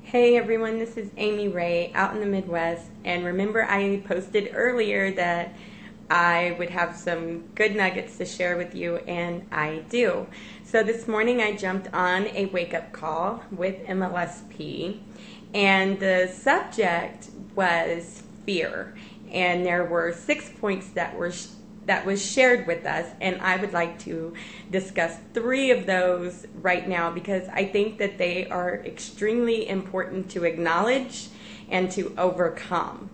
Hey everyone, this is Amy Ray out in the Midwest, and remember I posted earlier that I would have some good nuggets to share with you, and I do. So this morning I jumped on a wake-up call with MLSP, and the subject was fear, and there were 6 points that was shared with us, and I would like to discuss 3 of those right now because I think that they are extremely important to acknowledge and to overcome.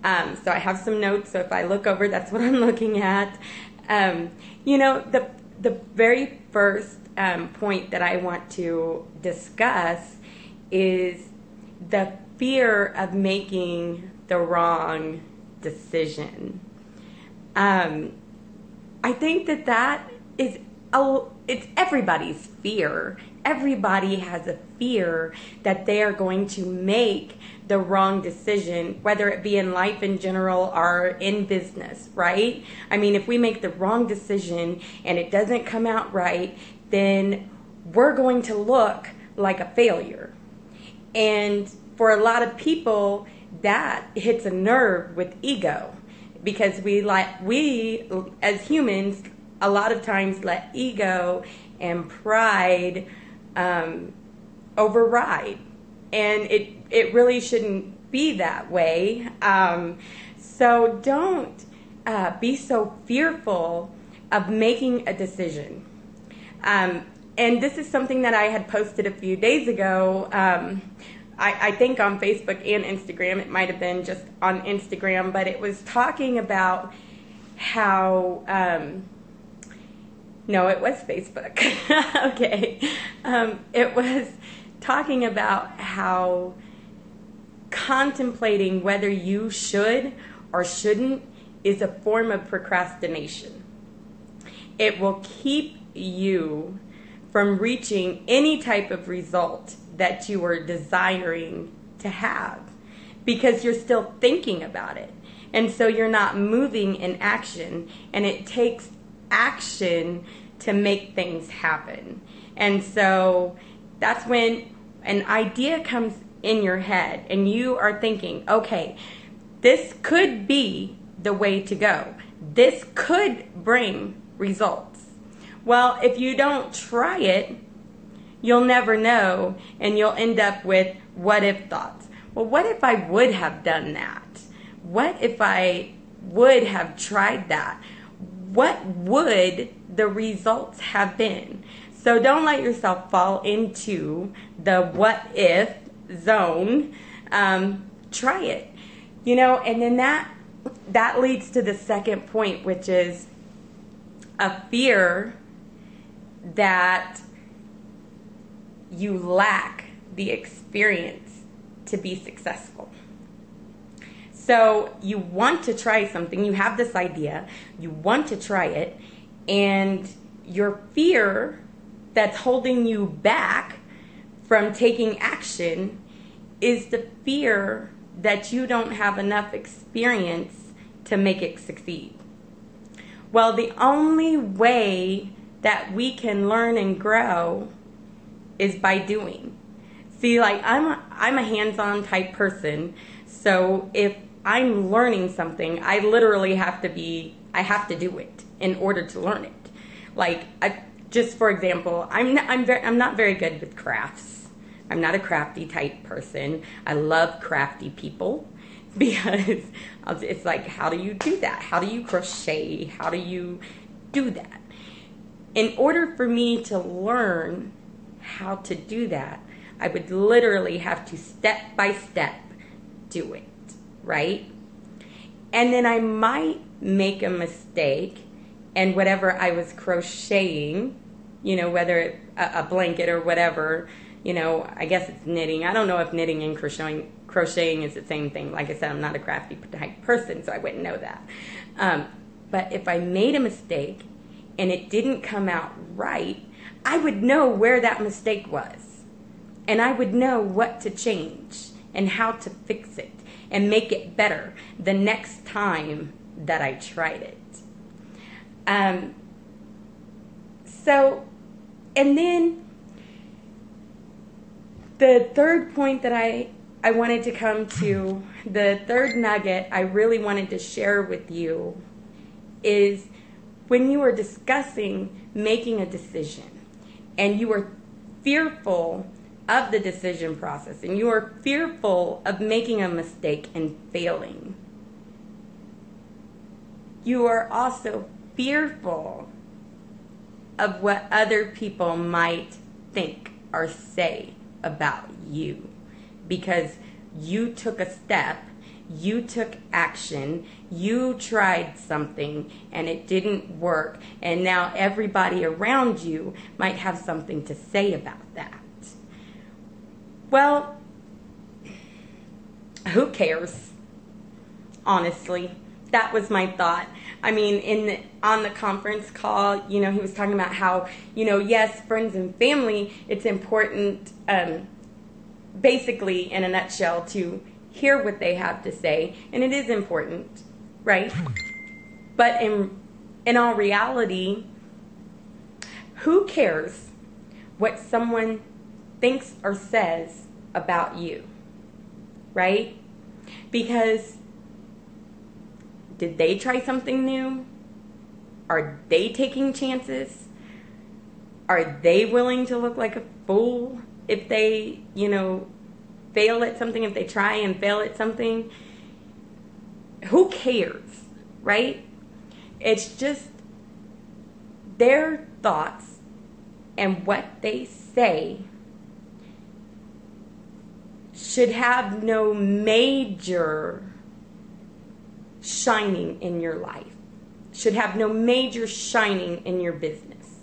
So I have some notes, so if I look over, that's what I'm looking at. The very first point that I want to discuss is the fear of making the wrong decision. I think that is it's everybody's fear. Everybody has a fear that they are going to make the wrong decision, whether it be in life in general or in business, right? I mean, if we make the wrong decision and it doesn't come out right, then we're going to look like a failure. And for a lot of people, that hits a nerve with ego. Because we as humans a lot of times let ego and pride override, and it really shouldn't be that way. So don't be so fearful of making a decision. And this is something that I had posted a few days ago. I think on Facebook and Instagram. It might have been just on Instagram, but it was talking about how, no, it was Facebook. Okay. It was talking about how contemplating whether you should or shouldn't is a form of procrastination. It will keep you from reaching any type of result that you are desiring to have because you're still thinking about it. And so you're not moving in action, and it takes action to make things happen. And so that's when an idea comes in your head and you are thinking, okay, this could be the way to go. This could bring results. Well, if you don't try it, you'll never know, and you'll end up with what if thoughts. Well, what if I would have done that? What if I would have tried that? What would the results have been? So don't let yourself fall into the what if zone. Try it. And then that leads to the second point, which is a fear that you lack the experience to be successful. So you want to try something, you have this idea, you want to try it, and your fear that's holding you back from taking action is the fear that you don't have enough experience to make it succeed. Well, the only way that we can learn and grow is by doing. See, like I'm a hands-on type person, so if I'm learning something, I literally have to do it in order to learn it. Like, just for example, I'm not very good with crafts. I'm not a crafty type person. I love crafty people because it's like, how do you do that? How do you crochet? How do you do that? In order for me to learn how to do that, I would literally have to step by step do it, right? And then I might make a mistake, and whatever I was crocheting, whether a blanket or whatever, I guess it's knitting. I don't know if knitting and crocheting is the same thing. Like I said, I'm not a crafty type person, so I wouldn't know that. But if I made a mistake and it didn't come out right, I would know where that mistake was. And I would know what to change and how to fix it and make it better the next time that I tried it. And then The third point that I wanted to come to, the third nugget I really wanted to share with you is when you are discussing making a decision and you are fearful of the decision process and you are fearful of making a mistake and failing, you are also fearful of what other people might think or say about you, because you took a step, you took action, you tried something and it didn't work, and now everybody around you might have something to say about that. Well, who cares? Honestly, that was my thought. I mean, on the conference call, he was talking about how, yes, friends and family, it's important, basically, in a nutshell, to hear what they have to say, and it is important, right? But in all reality, who cares what someone thinks or says about you, right? Because did they try something new? Are they taking chances? Are they willing to look like a fool if they, fail at something, if they try and fail at something? Who cares, right? It's just their thoughts and what they say should have no major shining in your life, should have no major shining in your business.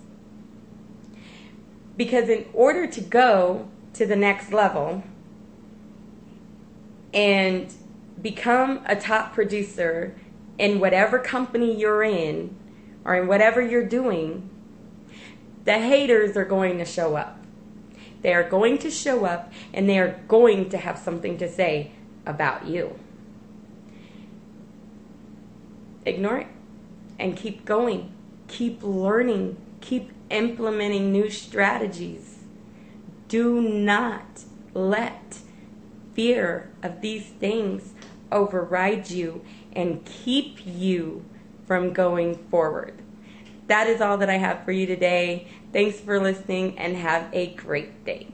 Because in order to go to the next level and become a top producer in whatever company you're in or in whatever you're doing, the haters are going to show up. They are going to show up and they are going to have something to say about you. Ignore it and keep going. Keep learning. Keep implementing new strategies. Do not let fear of these things override you and keep you from going forward. That is all that I have for you today. Thanks for listening and have a great day.